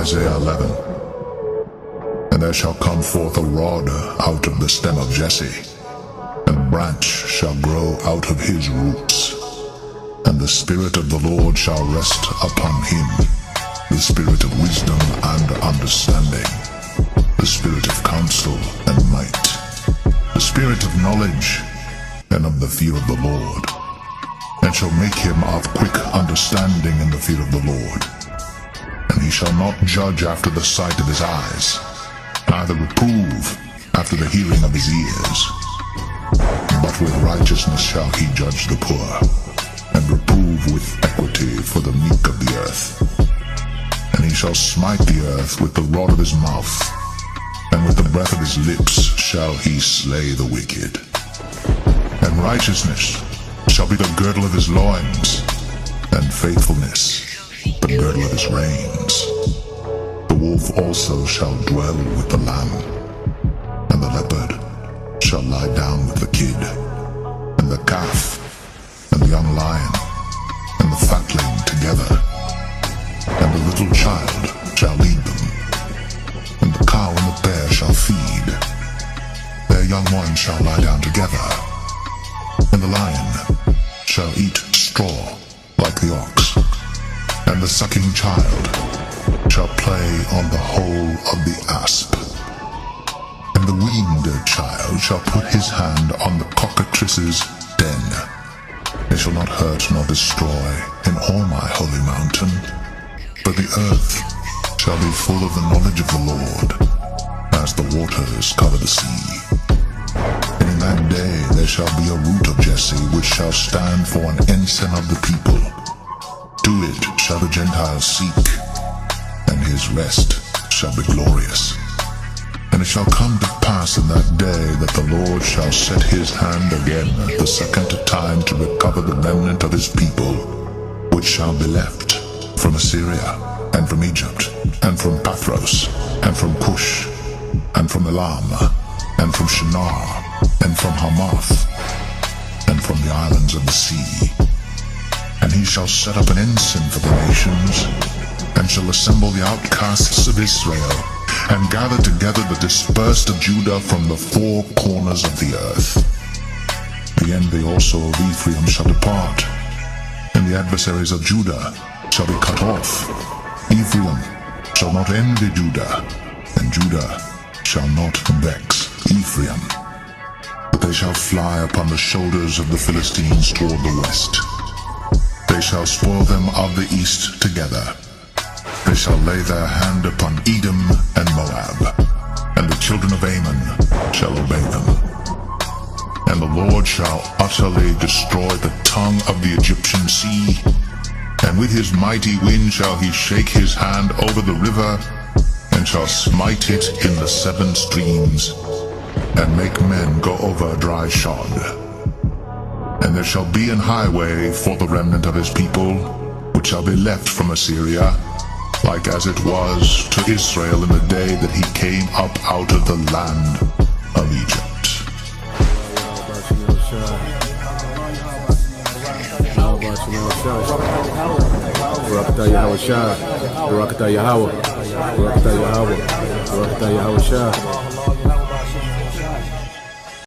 Isaiah 11. And there shall come forth a rod out of the stem of Jesse, and a branch shall grow out of his roots. And the Spirit of the Lord shall rest upon him, the Spirit of wisdom and understanding, the Spirit of counsel and might, the Spirit of knowledge and of the fear of the Lord, and shall make him of quick understanding in the fear of the Lord. And he shall not judge after the sight of his eyes, neither reprove after the hearing of his ears. But with righteousness shall he judge the poor, and reprove with equity for the meek of the earth. And he shall smite the earth with the rod of his mouth, and with the breath of his lips shall he slay the wicked. And righteousness shall be the girdle of his loins, and faithfulness the girdle of his reins. The wolf also shall dwell with the lamb, and the leopard shall lie down with the kid, and the calf, and the young lion, and the fatling together, and the little child shall lead them, and the cow and the bear shall feed. Their young ones shall lie down together, and the lion shall eat straw like the ox, and the sucking child shall play on the hole of the asp. And the weaned child shall put his hand on the cockatrice's den. They shall not hurt nor destroy in all my holy mountain, but the earth shall be full of the knowledge of the Lord, as the waters cover the sea. And in that day there shall be a root of Jesse, which shall stand for an ensign of the people. To it shall the Gentiles seek, and his rest shall be glorious. And it shall come to pass in that day that the Lord shall set his hand again the second time to recover the remnant of his people, which shall be left from Assyria, and from Egypt, and from Pathros, and from Cush, and from Elam, and from Shinar, and from Hamath, and from the islands of the sea. And he shall set up an ensign for the nations, and shall assemble the outcasts of Israel, and gather together the dispersed of Judah from the four corners of the earth. The envy also of Ephraim shall depart, and the adversaries of Judah shall be cut off. Ephraim shall not envy Judah, and Judah shall not vex Ephraim. But they shall fly upon the shoulders of the Philistines toward the west. They shall spoil them of the east together. They shall lay their hand upon Edom and Moab, and the children of Ammon shall obey them. And the Lord shall utterly destroy the tongue of the Egyptian sea, and with his mighty wind shall he shake his hand over the river, and shall smite it in the 7 streams, and make men go over dry shod. And there shall be an highway for the remnant of his people, which shall be left from Assyria, like as it was to Israel in the day that he came up out of the land of Egypt. Barakatah Yahweh.